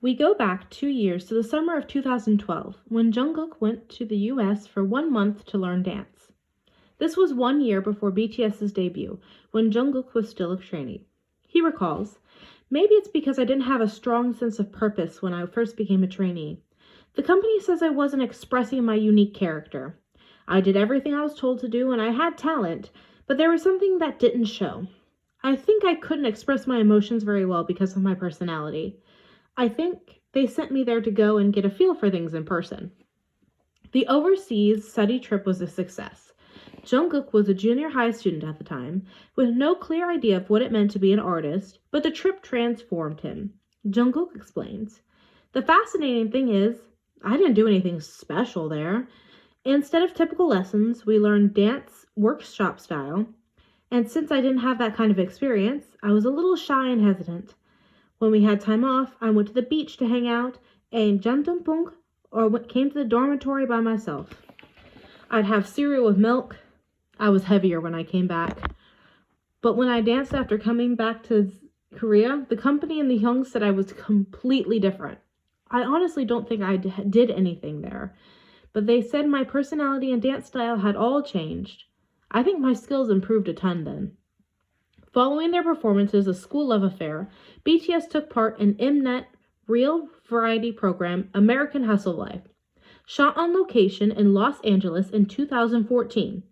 We go back 2 years to the summer of 2012 when Jungkook went to the US for 1 month to learn dance. This was 1 year before BTS's debut, when Jungkook was still a trainee. He recalls, "Maybe it's because I didn't have a strong sense of purpose when I first became a trainee. The company says I wasn't expressing my unique character. I did everything I was told to do and I had talent, but there was something that didn't show. I think I couldn't express my emotions very well because of my personality. I think they sent me there to go and get a feel for things in person." The overseas study trip was a success. Jungkook was a junior high student at the time, with no clear idea of what it meant to be an artist, but the trip transformed him. Jungkook explains, "The fascinating thing is, I didn't do anything special there. Instead of typical lessons, we learned dance workshop style, and since I didn't have that kind of experience, I was a little shy and hesitant. When we had time off, I went to the beach to hang out, ate jantumpung, or came to the dormitory by myself. I'd have cereal with milk. I was heavier when I came back. But when I danced after coming back to Korea, the company and the Hyung said I was completely different. I honestly don't think I did anything there, but they said my personality and dance style had all changed. I think my skills improved a ton then." Following their performances, A School Love Affair, BTS took part in Mnet real variety program American Hustle Life, shot on location in Los Angeles in 2014.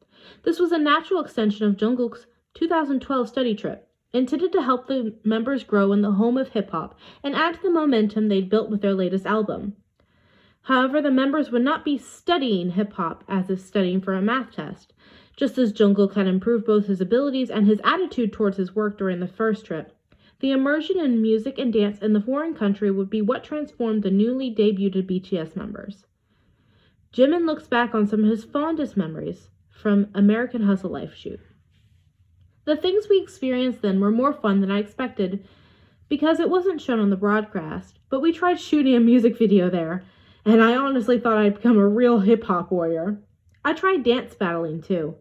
This was a natural extension of Jungkook's 2012 study trip, intended to help the members grow in the home of hip-hop and add to the momentum they'd built with their latest album. However, the members would not be studying hip-hop as if studying for a math test. Just as Jungkook had improved both his abilities and his attitude towards his work during the first trip, the immersion in music and dance in the foreign country would be what transformed the newly debuted BTS members. Jimin looks back on some of his fondest memories from American Hustle Life shoot. "The things we experienced then were more fun than I expected because it wasn't shown on the broadcast, but we tried shooting a music video there, and I honestly thought I'd become a real hip-hop warrior. I tried dance battling too.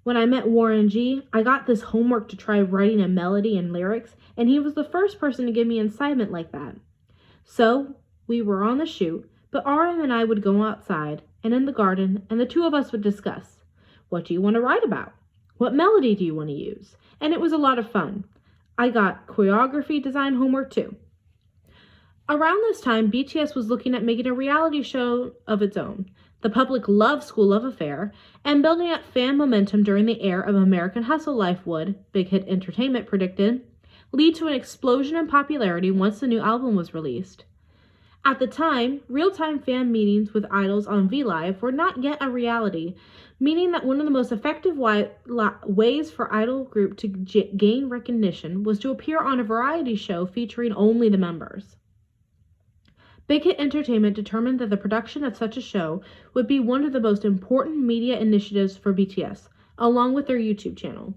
When I met Warren G, I got this homework to try writing a melody and lyrics, and he was the first person to give me an assignment like that. So, we were on the shoot, but RM and I would go outside and in the garden, and the two of us would discuss. What do you want to write about? What melody do you want to use? And it was a lot of fun. I got choreography design homework too." Around this time, BTS was looking at making a reality show of its own. The public loved School Love Affair, and building up fan momentum during the air of American Hustle Life would, Big Hit Entertainment predicted, lead to an explosion in popularity once the new album was released. At the time, real-time fan meetings with idols on VLive were not yet a reality, meaning that one of the most effective ways for idol group to gain recognition was to appear on a variety show featuring only the members. Big Hit Entertainment determined that the production of such a show would be one of the most important media initiatives for BTS, along with their YouTube channel.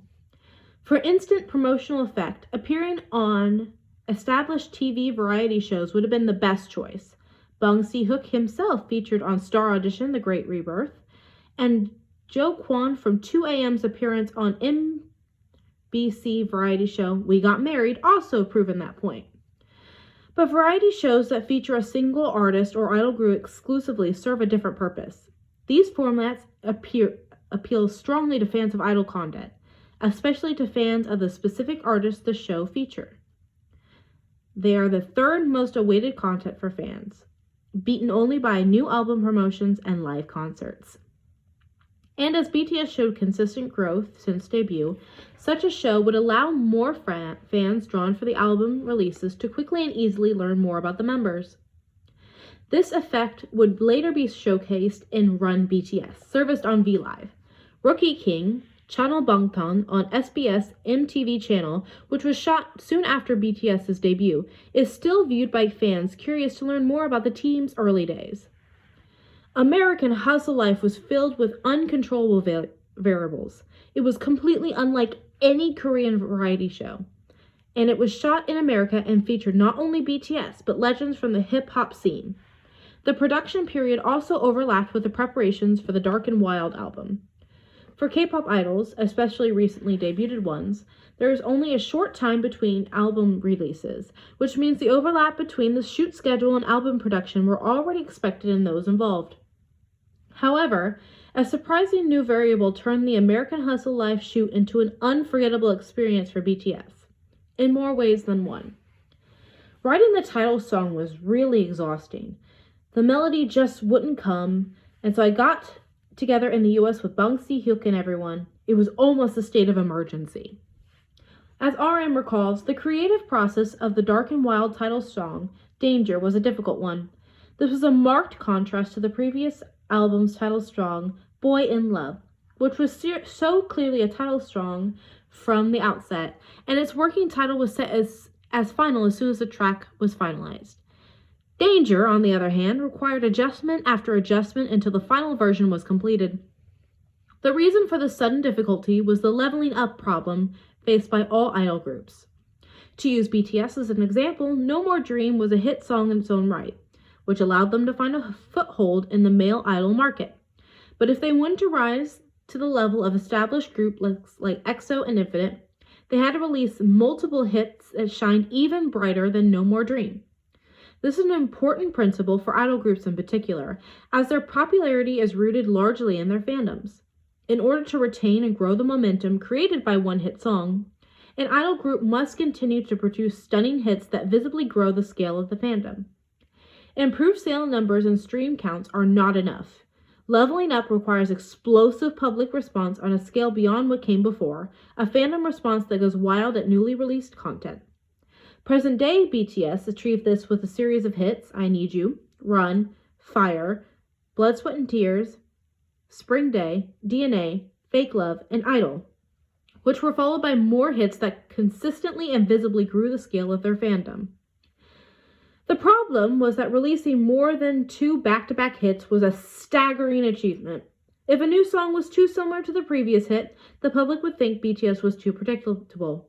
For instant promotional effect, appearing on established TV variety shows would have been the best choice. Bong Si-hook himself featured on Star Audition, The Great Rebirth, and Jo Kwon from 2AM's appearance on MBC variety show We Got Married also proven that point. But variety shows that feature a single artist or idol group exclusively serve a different purpose. These formats appeal strongly to fans of idol content, especially to fans of the specific artists the show feature. They are the third most awaited content for fans, beaten only by new album promotions and live concerts. And as BTS showed consistent growth since debut, such a show would allow more fans drawn for the album releases to quickly and easily learn more about the members. This effect would later be showcased in Run BTS, serviced on VLive. Rookie King, Channel Bangtan on SBS MTV channel, which was shot soon after BTS's debut, is still viewed by fans curious to learn more about the team's early days. American Hustle Life was filled with uncontrollable variables. It was completely unlike any Korean variety show. And it was shot in America and featured not only BTS, but legends from the hip-hop scene. The production period also overlapped with the preparations for the Dark and Wild album. For K-pop idols, especially recently debuted ones, there is only a short time between album releases, which means the overlap between the shoot schedule and album production were already expected in those involved. However, a surprising new variable turned the American Hustle Live shoot into an unforgettable experience for BTS, in more ways than one. Writing the title song was really exhausting. The melody just wouldn't come, and so I got together in the US with Bangsi, Hyuk, and everyone. It was almost a state of emergency. As RM recalls, the creative process of the Dark and Wild title song, Danger, was a difficult one. This was a marked contrast to the previous album's title song, Boy in Love, which was so clearly a title song from the outset, and its working title was set as final as soon as the track was finalized. Danger, on the other hand, required adjustment after adjustment until the final version was completed. The reason for the sudden difficulty was the leveling up problem faced by all idol groups. To use BTS as an example, No More Dream was a hit song in its own right, which allowed them to find a foothold in the male idol market. But if they wanted to rise to the level of established groups like EXO and Infinite, they had to release multiple hits that shined even brighter than No More Dream. This is an important principle for idol groups in particular, as their popularity is rooted largely in their fandoms. In order to retain and grow the momentum created by one hit song, an idol group must continue to produce stunning hits that visibly grow the scale of the fandom. Improved sale numbers and stream counts are not enough. Leveling up requires explosive public response on a scale beyond what came before, a fandom response that goes wild at newly released content. Present-day BTS achieved this with a series of hits, I Need You, Run, Fire, Blood, Sweat, and Tears, Spring Day, DNA, Fake Love, and Idol, which were followed by more hits that consistently and visibly grew the scale of their fandom. The problem was that releasing more than 2 back-to-back hits was a staggering achievement. If a new song was too similar to the previous hit, the public would think BTS was too predictable.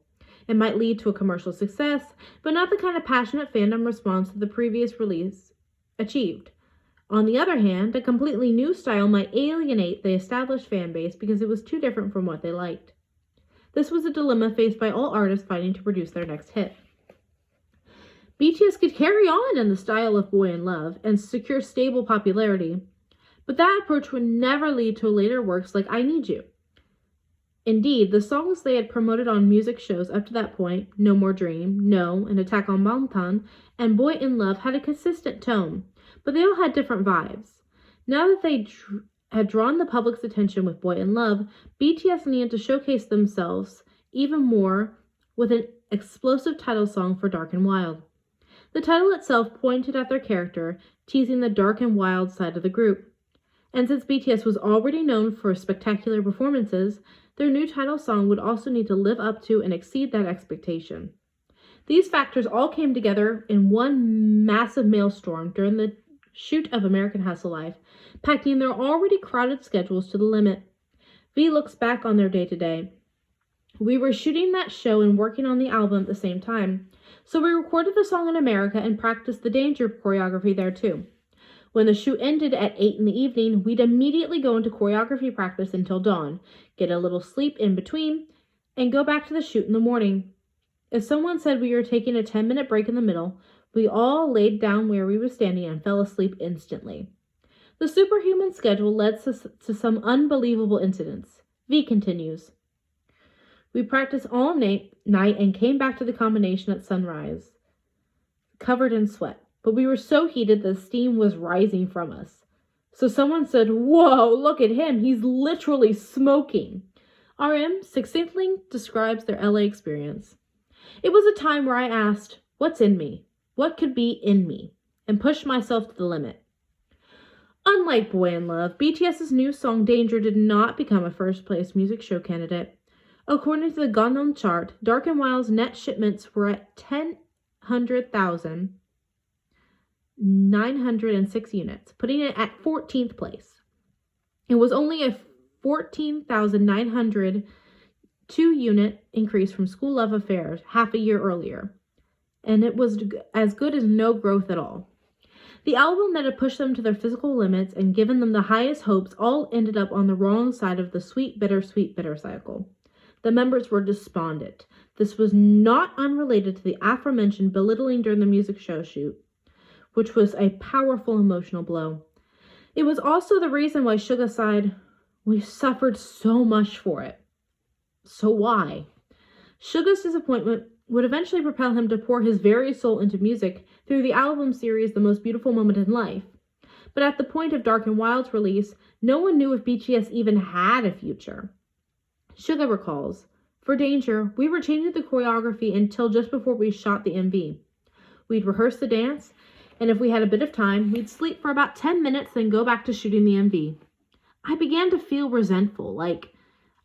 It might lead to a commercial success, but not the kind of passionate fandom response that the previous release achieved. On the other hand, a completely new style might alienate the established fan base because it was too different from what they liked. This was a dilemma faced by all artists fighting to produce their next hit. BTS could carry on in the style of Boy in Love and secure stable popularity, but that approach would never lead to later works like I Need You. Indeed, the songs they had promoted on music shows up to that point, No More Dream, No, and Attack on Bangtan, and Boy in Love had a consistent tone, but they all had different vibes. Now that they had drawn the public's attention with Boy in Love, BTS needed to showcase themselves even more with an explosive title song for Dark and Wild. The title itself pointed at their character, teasing the dark and wild side of the group. And since BTS was already known for spectacular performances, their new title song would also need to live up to and exceed that expectation. These factors all came together in one massive maelstrom during the shoot of American Hustle Live, packing their already crowded schedules to the limit. V looks back on their day-to-day. We were shooting that show and working on the album at the same time, so we recorded the song in America and practiced the Danger choreography there too. When the shoot ended at 8 in the evening, we'd immediately go into choreography practice until dawn, get a little sleep in between, and go back to the shoot in the morning. If someone said we were taking a 10-minute break in the middle, we all laid down where we were standing and fell asleep instantly. The superhuman schedule led to some unbelievable incidents. V continues. We practiced all night and came back to the combination at sunrise, covered in sweat. But we were so heated that steam was rising from us. So someone said, "Whoa, look at him. He's literally smoking." RM succinctly describes their LA experience. It was a time where I asked, what's in me? What could be in me? And pushed myself to the limit. Unlike Boy in Love, BTS's new song Danger did not become a first-place music show candidate. According to the Gangnam chart, Dark and Wild's net shipments were at 10,906 units, putting it at 14th place. It was only a 14,902 unit increase from School Love Affairs half a year earlier, and it was as good as no growth at all. The album that had pushed them to their physical limits and given them the highest hopes all ended up on the wrong side of the sweet, bitter cycle. The members were despondent. This was not unrelated to the aforementioned belittling during the music show shoot, which was a powerful emotional blow. It was also the reason why Suga sighed, "We suffered so much for it." So why? Suga's disappointment would eventually propel him to pour his very soul into music through the album series The Most Beautiful Moment in Life. But at the point of Dark and Wild's release, no one knew if BTS even had a future. Suga recalls, "For Danger, we were changing the choreography until just before we shot the MV. We'd rehearse the dance, and if we had a bit of time, we'd sleep for about 10 minutes, then go back to shooting the MV. I began to feel resentful, like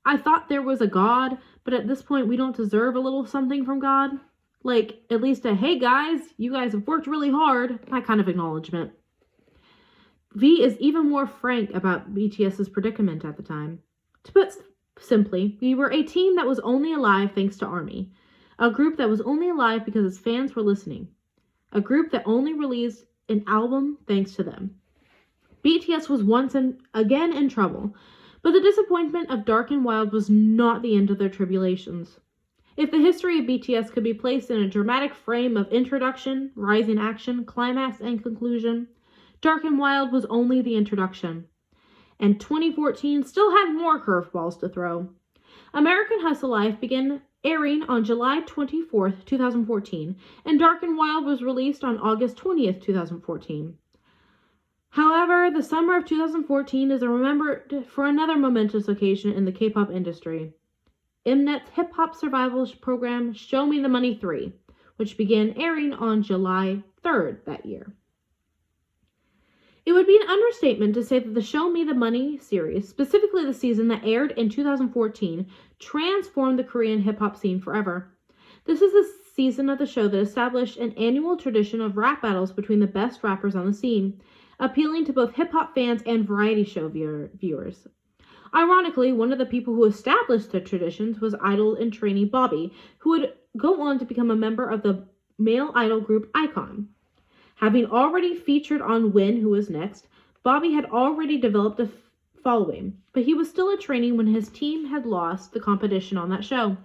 I thought there was a God, but at this point we don't deserve a little something from God. Like, at least a, hey guys, you guys have worked really hard, that kind of acknowledgement." V is even more frank about BTS's predicament at the time. To put simply, we were a team that was only alive thanks to ARMY, a group that was only alive because its fans were listening, a group that only released an album thanks to them. BTS was once again in trouble, but the disappointment of Dark and Wild was not the end of their tribulations. If the history of BTS could be placed in a dramatic frame of introduction, rising action, climax, and conclusion, Dark and Wild was only the introduction. And 2014 still had more curveballs to throw. American Hustle Life began airing on July 24th, 2014, and Dark and Wild was released on August 20th, 2014. However, the summer of 2014 is remembered for another momentous occasion in the K-pop industry. Mnet's hip-hop survival program Show Me the Money 3, which began airing on July 3rd that year. It would be an understatement to say that the Show Me the Money series, specifically the season that aired in 2014, transformed the Korean hip-hop scene forever. This is the season of the show that established an annual tradition of rap battles between the best rappers on the scene, appealing to both hip-hop fans and variety show viewers. Ironically, one of the people who established the traditions was idol and trainee Bobby, who would go on to become a member of the male idol group iKON. Having already featured on Win, Who Was Next, Bobby had already developed a following, but he was still a trainee when his team had lost the competition on that show.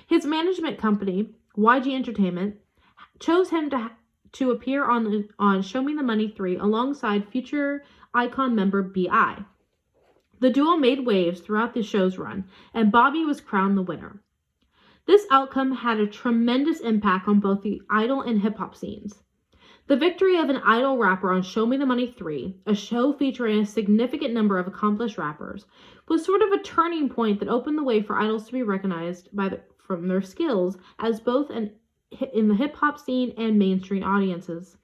His management company, YG Entertainment, chose him to appear on Show Me the Money 3 alongside future iKON member B.I. The duo made waves throughout the show's run, and Bobby was crowned the winner. This outcome had a tremendous impact on both the idol and hip-hop scenes. The victory of an idol rapper on Show Me the Money 3, a show featuring a significant number of accomplished rappers, was sort of a turning point that opened the way for idols to be recognized from their skills as both in the hip-hop scene and mainstream audiences.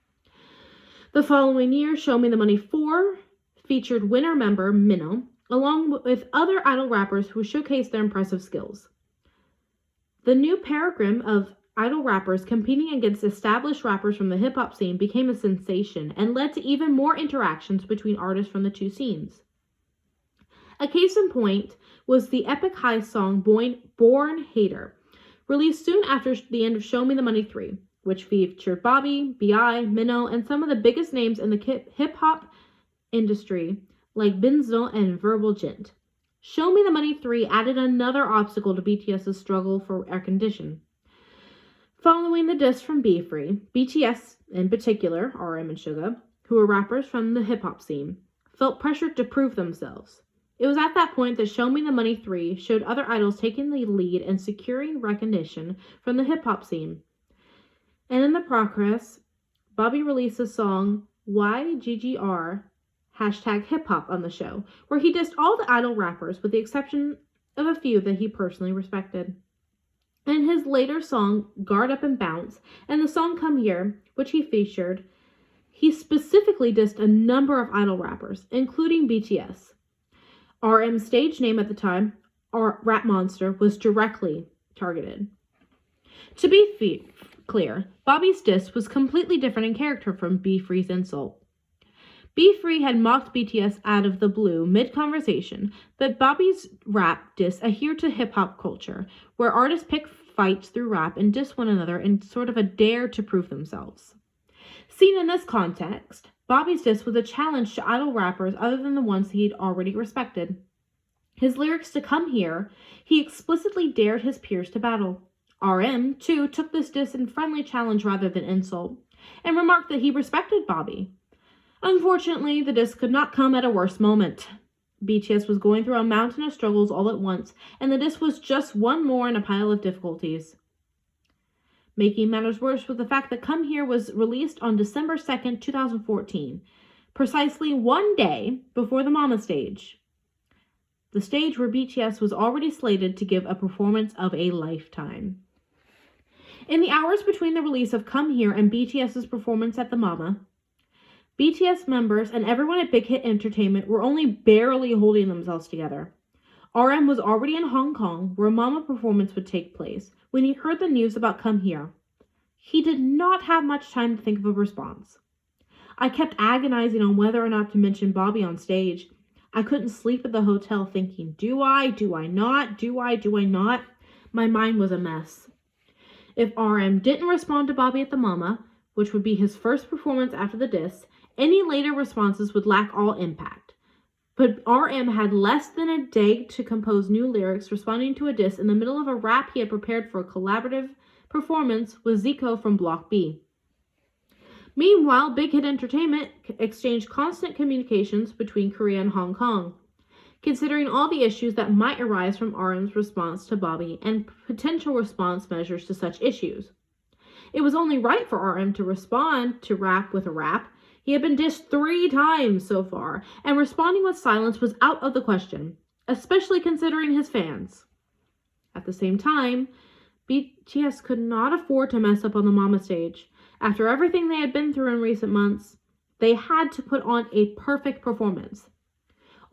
The following year, Show Me the Money 4 featured winner member Minho, along with other idol rappers who showcased their impressive skills. The new paradigm of idol rappers competing against established rappers from the hip-hop scene became a sensation and led to even more interactions between artists from the two scenes. A case in point was the epic high song Born Hater, released soon after the end of Show Me the Money 3, which featured Bobby, B.I., Minho, and some of the biggest names in the hip-hop industry, like Benzo and Verbal Gent. Show Me the Money 3 added another obstacle to BTS's struggle for recognition. Following the diss from Be Free, BTS, in particular, RM and Suga, who were rappers from the hip-hop scene, felt pressured to prove themselves. It was at that point that Show Me the Money 3 showed other idols taking the lead and securing recognition from the hip-hop scene. And in the progress, Bobby released a song, YGGR, #hiphop on the show, where he dissed all the idol rappers with the exception of a few that he personally respected. In his later song, Guard Up and Bounce, and the song Come Here, which he featured, he specifically dissed a number of idol rappers, including BTS. RM's stage name at the time, Rap Monster, was directly targeted. To be clear, Bobby's diss was completely different in character from Be Free's insult. Be Free had mocked BTS out of the blue mid-conversation, but Bobby's rap diss adhered to hip-hop culture, where artists pick fights through rap and diss one another in sort of a dare to prove themselves. Seen in this context, Bobby's diss was a challenge to idol rappers other than the ones he'd already respected. His lyrics to Come Here, he explicitly dared his peers to battle. RM, too, took this diss in friendly challenge rather than insult, and remarked that he respected Bobby. Unfortunately, the diss could not come at a worse moment. BTS was going through a mountain of struggles all at once, and the diss was just one more in a pile of difficulties. Making matters worse was the fact that Come Here was released on December 2nd, 2014, precisely one day before the Mama stage. The stage where BTS was already slated to give a performance of a lifetime. In the hours between the release of Come Here and BTS's performance at the Mama, BTS members and everyone at Big Hit Entertainment were only barely holding themselves together. RM was already in Hong Kong, where a Mama performance would take place, when he heard the news about Come Here. He did not have much time to think of a response. I kept agonizing on whether or not to mention Bobby on stage. I couldn't sleep at the hotel thinking, do I not? My mind was a mess. If RM didn't respond to Bobby at the Mama, which would be his first performance after the diss, any later responses would lack all impact. But RM had less than a day to compose new lyrics responding to a diss in the middle of a rap he had prepared for a collaborative performance with Zico from Block B. Meanwhile, Big Hit Entertainment exchanged constant communications between Korea and Hong Kong, considering all the issues that might arise from RM's response to Bobby and potential response measures to such issues. It was only right for RM to respond to rap with a rap. He had been dissed 3 times so far, and responding with silence was out of the question, especially considering his fans. At the same time, BTS could not afford to mess up on the Mama stage. After everything they had been through in recent months, they had to put on a perfect performance.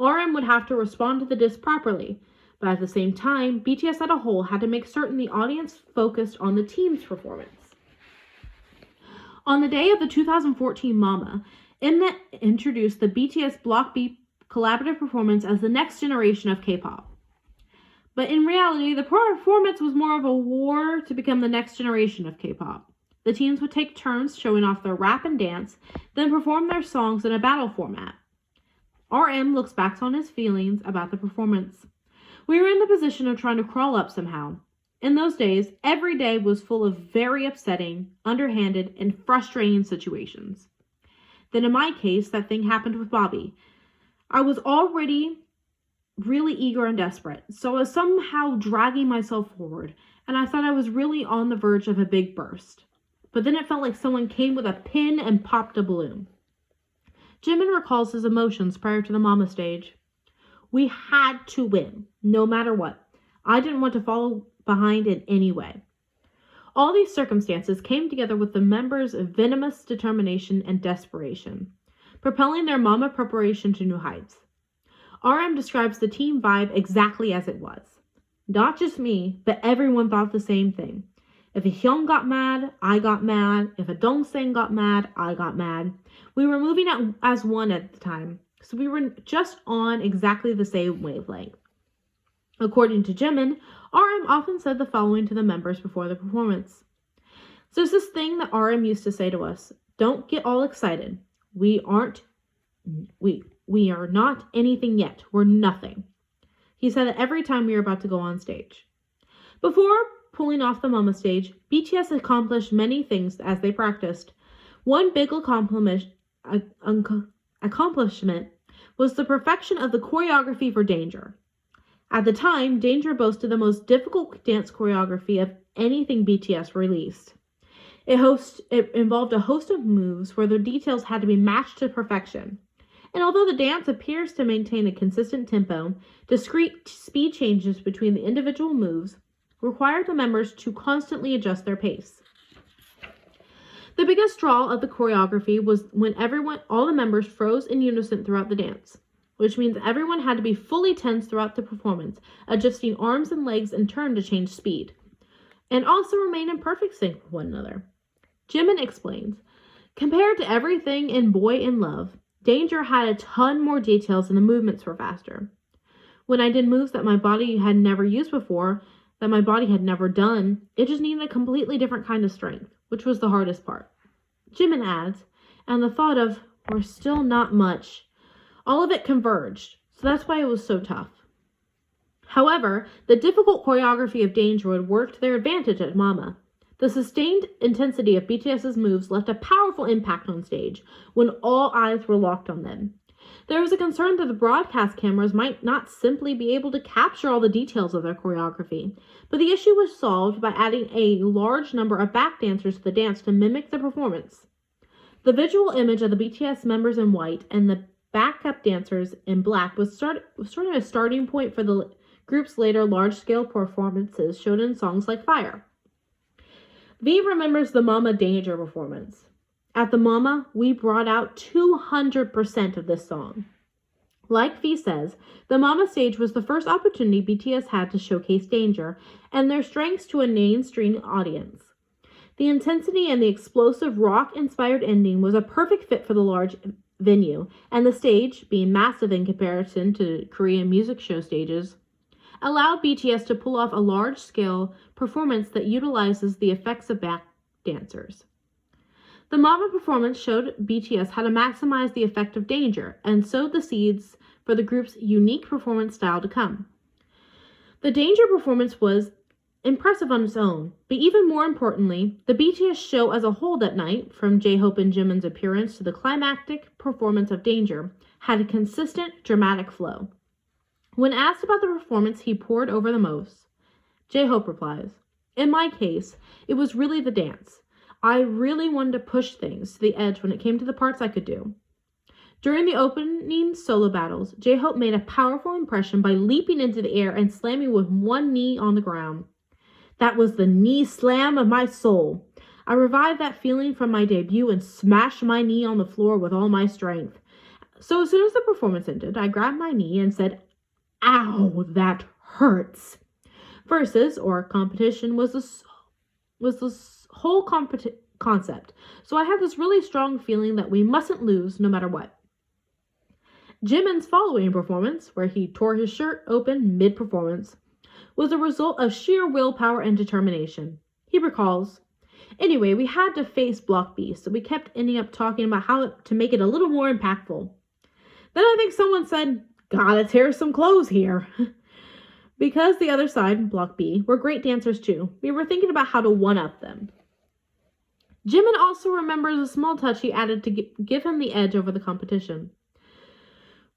RM would have to respond to the diss properly, but at the same time, BTS as a whole had to make certain the audience focused on the team's performance. On the day of the 2014 Mama, Mnet introduced the BTS Block B collaborative performance as the next generation of K-pop. But in reality, the performance was more of a war to become the next generation of K-pop. The teams would take turns showing off their rap and dance, then perform their songs in a battle format. RM looks back on his feelings about the performance. We were in the position of trying to crawl up somehow. In those days, every day was full of very upsetting, underhanded, and frustrating situations. Then in my case, that thing happened with Bobby. I was already really eager and desperate, so I was somehow dragging myself forward, and I thought I was really on the verge of a big burst. But then it felt like someone came with a pin and popped a balloon. Jimin recalls his emotions prior to the Mama stage. We had to win, no matter what. I didn't want to follow behind in any way. All these circumstances came together with the members' venomous determination and desperation, propelling their Mama preparation to new heights. RM describes the team vibe exactly as it was. Not just me, but everyone thought the same thing. If a Hyung got mad, I got mad. If a Dongsang got mad, I got mad. We were moving as one at the time, so we were just on exactly the same wavelength. According to Jimin, RM often said the following to the members before the performance. So there's this thing that RM used to say to us, don't get all excited. We are not anything yet. We're nothing. He said that every time we were about to go on stage. Before pulling off the Mama stage, BTS accomplished many things as they practiced. One big accomplishment was the perfection of the choreography for Danger. At the time, Danger boasted the most difficult dance choreography of anything BTS released. It involved a host of moves where the details had to be matched to perfection. And although the dance appears to maintain a consistent tempo, discrete speed changes between the individual moves required the members to constantly adjust their pace. The biggest draw of the choreography was when all the members froze in unison throughout the dance, which means everyone had to be fully tense throughout the performance, adjusting arms and legs in turn to change speed, and also remain in perfect sync with one another. Jimin explains, compared to everything in Boy in Love, Danger had a ton more details and the movements were faster. When I did moves that my body had never used before, that my body had never done, it just needed a completely different kind of strength, which was the hardest part. Jimin adds, and the thought of, we're still not much. All of it converged, so that's why it was so tough. However, the difficult choreography of Danger would work to their advantage at Mama. The sustained intensity of BTS's moves left a powerful impact on stage when all eyes were locked on them. There was a concern that the broadcast cameras might not simply be able to capture all the details of their choreography, but the issue was solved by adding a large number of back dancers to the dance to mimic the performance. The visual image of the BTS members in white and the backup dancers in black was sort of a starting point for the group's later large-scale performances shown in songs like Fire. V remembers the Mama Danger performance. At the Mama, we brought out 200% of this song. Like V says, the Mama stage was the first opportunity BTS had to showcase Danger and their strengths to a mainstream audience. The intensity and the explosive rock-inspired ending was a perfect fit for the large venue, and the stage, being massive in comparison to Korean music show stages, allowed BTS to pull off a large-scale performance that utilizes the effects of back dancers. The Mama performance showed BTS how to maximize the effect of Danger and sowed the seeds for the group's unique performance style to come. The Danger performance was impressive on its own, but even more importantly, the BTS show as a whole that night, from J-Hope and Jimin's appearance to the climactic performance of Danger, had a consistent, dramatic flow. When asked about the performance he poured over the most, J-Hope replies, "In my case, it was really the dance. I really wanted to push things to the edge when it came to the parts I could do." During the opening solo battles, J-Hope made a powerful impression by leaping into the air and slamming with one knee on the ground. "That was the knee slam of my soul. I revived that feeling from my debut and smashed my knee on the floor with all my strength. So as soon as the performance ended, I grabbed my knee and said, 'Ow, that hurts.'" Versus, or competition, was this whole concept. So I had this really strong feeling that we mustn't lose no matter what. Jimin's following performance, where he tore his shirt open mid-performance, was a result of sheer willpower and determination. He recalls, "Anyway, we had to face Block B, so we kept ending up talking about how to make it a little more impactful. Then I think someone said, 'Gotta tear some clothes here.' Because the other side, Block B, were great dancers too, we were thinking about how to one-up them." Jimin also remembers a small touch he added to give him the edge over the competition.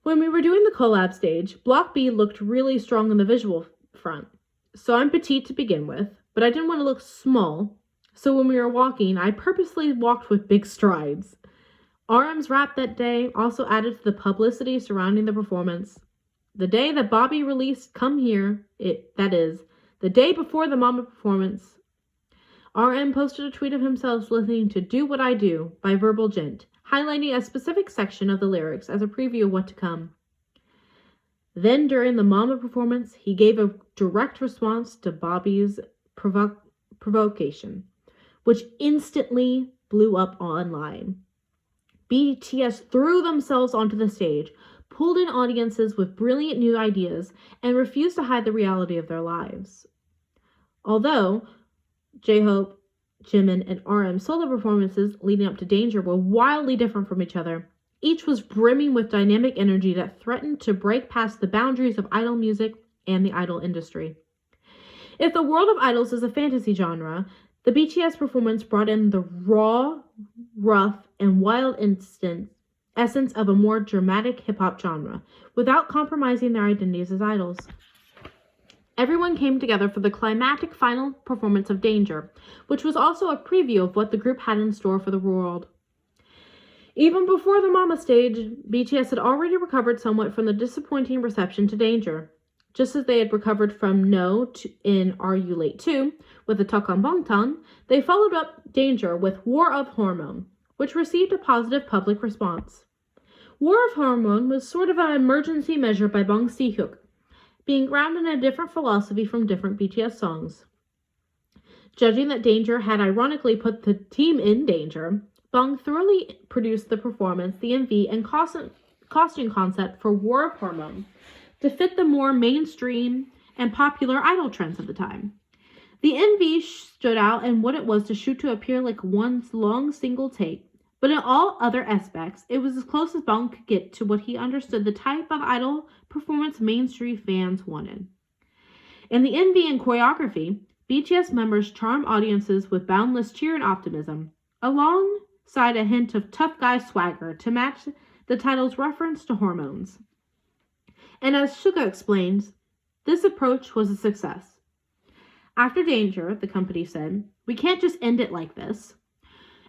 "When we were doing the collab stage, Block B looked really strong on the visual front. So I'm petite to begin with, but I didn't want to look small. So when we were walking, I purposely walked with big strides." RM's rap that day also added to the publicity surrounding the performance. The day that Bobby released Come Here, that is, the day before the Mama performance, RM posted a tweet of himself listening to Do What I Do by Verbal Gent, highlighting a specific section of the lyrics as a preview of what to come. Then during the Mama performance, he gave a direct response to Bobby's provocation, which instantly blew up online. BTS threw themselves onto the stage, pulled in audiences with brilliant new ideas, and refused to hide the reality of their lives. Although J-Hope, Jimin, and RM's solo performances leading up to Danger were wildly different from each other, each was brimming with dynamic energy that threatened to break past the boundaries of idol music and the idol industry. If the world of idols is a fantasy genre, the BTS performance brought in the raw, rough, and wild essence of a more dramatic hip-hop genre, without compromising their identities as idols. Everyone came together for the climactic final performance of Danger, which was also a preview of what the group had in store for the world. Even before the Mama stage, BTS had already recovered somewhat from the disappointing reception to Danger. Just as they had recovered from No in Are You Late Too with the Takam Bangtan, they followed up Danger with War of Hormone, which received a positive public response. War of Hormone was sort of an emergency measure by Bang Si-hyuk, being grounded in a different philosophy from different BTS songs. Judging that Danger had ironically put the team in danger, Bang thoroughly produced the performance, the MV, and costume concept for War of Hormone to fit the more mainstream and popular idol trends of the time. The MV stood out in what it was to shoot to appear like one long single take, But in all other aspects, it was as close as Bong could get to what he understood the type of idol performance mainstream fans wanted. In the envy and choreography, BTS members charm audiences with boundless cheer and optimism, alongside a hint of tough guy swagger to match the title's reference to hormones. And as Suga explains, this approach was a success. After Danger, the company said, we can't just end it like this.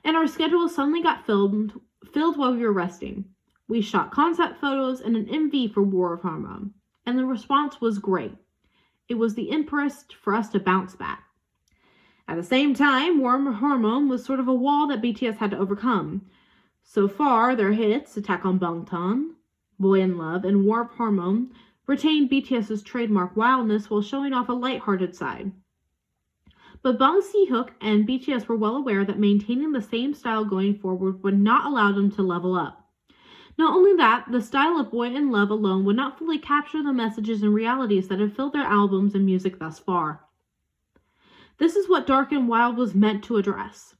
And our schedule suddenly got filled while we were resting. We shot concept photos and an MV for War of Hormone, and the response was great. It was the impetus for us to bounce back. At the same time, War of Hormone was sort of a wall that BTS had to overcome. So far, their hits, Attack on Bangtan, Boy in Love, and War of Hormone, retained BTS's trademark wildness while showing off a lighthearted side. But Bong Si-hyuk and BTS were well aware that maintaining the same style going forward would not allow them to level up. Not only that, the style of Boy in Love alone would not fully capture the messages and realities that have filled their albums and music thus far. This is what Dark and Wild was meant to address.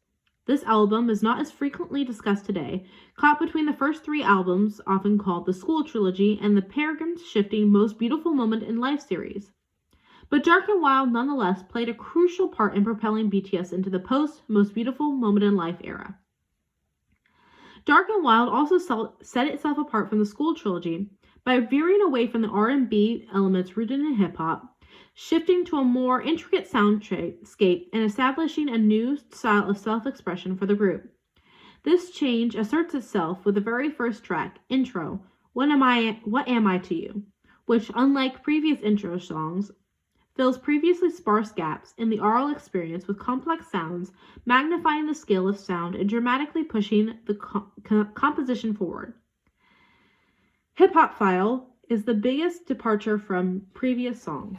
This album is not as frequently discussed today, caught between the first three albums, often called the School Trilogy, and the paradigm-shifting Most Beautiful Moment in Life series. But Dark and Wild nonetheless played a crucial part in propelling BTS into the post-Most Beautiful Moment in Life era. Dark and Wild also set itself apart from the School Trilogy by veering away from the R&B elements rooted in hip-hop, shifting to a more intricate soundscape and establishing a new style of self-expression for the group. This change asserts itself with the very first track, Intro, What Am I to You, which, unlike previous intro songs, fills previously sparse gaps in the oral experience with complex sounds, magnifying the scale of sound and dramatically pushing the composition forward. Hip Hop File is the biggest departure from previous songs,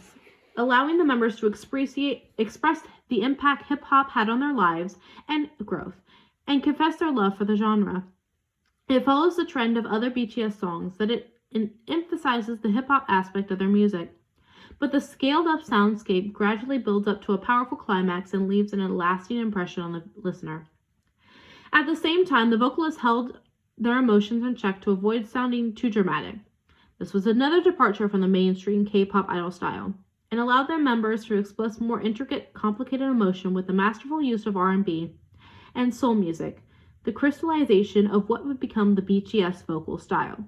allowing the members to express the impact hip-hop had on their lives and growth, and confess their love for the genre. It follows the trend of other BTS songs that it emphasizes the hip-hop aspect of their music, but the scaled-up soundscape gradually builds up to a powerful climax and leaves a lasting impression on the listener. At the same time, the vocalists held their emotions in check to avoid sounding too dramatic. This was another departure from the mainstream K-pop idol style, and allowed their members to express more intricate, complicated emotion with the masterful use of R&B and soul music, the crystallization of what would become the BTS vocal style.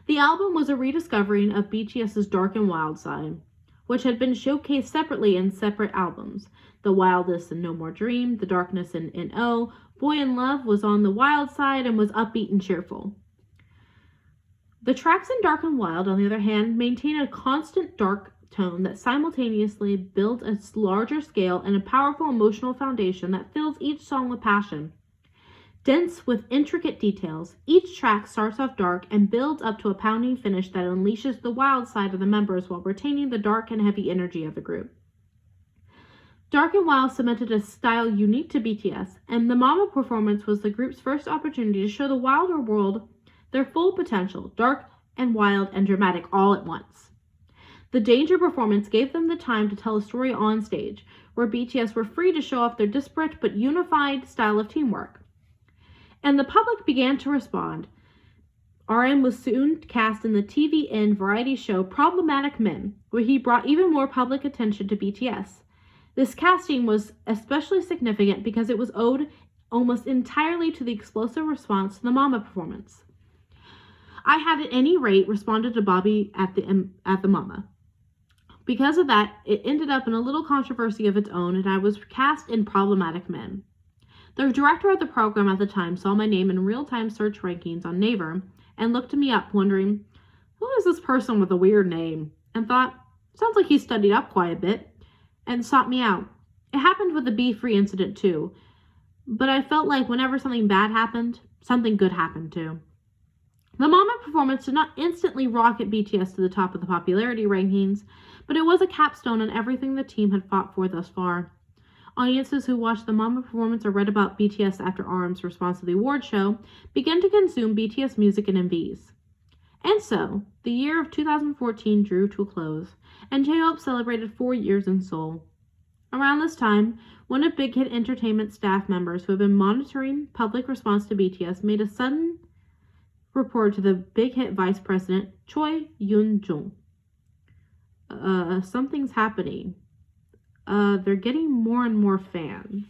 The album was a rediscovering of BTS's Dark and Wild side, which had been showcased separately in separate albums. The Wildness in No More Dream, The Darkness in N.O., Boy in Love was on the wild side and was upbeat and cheerful. The tracks in Dark and Wild, on the other hand, maintain a constant dark tone that simultaneously builds a larger scale and a powerful emotional foundation that fills each song with passion. Dense with intricate details, each track starts off dark and builds up to a pounding finish that unleashes the wild side of the members while retaining the dark and heavy energy of the group. Dark and Wild cemented a style unique to BTS, and the Mama performance was the group's first opportunity to show the wilder world their full potential, dark and wild and dramatic all at once. The Danger performance gave them the time to tell a story on stage, where BTS were free to show off their disparate but unified style of teamwork. And the public began to respond. RM was soon cast in the TVN variety show Problematic Men, where he brought even more public attention to BTS. This casting was especially significant because it was owed almost entirely to the explosive response to the Mama performance. I had at any rate responded to Bobby at the Mama. Because of that, it ended up in a little controversy of its own, and I was cast in Problematic Men. The director of the program at the time saw my name in real-time search rankings on Naver and looked me up, wondering, who is this person with a weird name? And thought, sounds like he studied up quite a bit, and sought me out. It happened with the Be-Free incident too, but I felt like whenever something bad happened, something good happened too. The Mama performance did not instantly rocket BTS to the top of the popularity rankings, but it was a capstone on everything the team had fought for thus far. Audiences who watched the Mama performance or read about BTS after RM's response to the award show began to consume BTS music and MVs. And so, the year of 2014 drew to a close, and J-Hope celebrated 4 years in Seoul. Around this time, one of Big Hit Entertainment's staff members who had been monitoring public response to BTS made a sudden report to the Big Hit vice president, Choi Yoon-jung. Something's happening. They're getting more and more fans.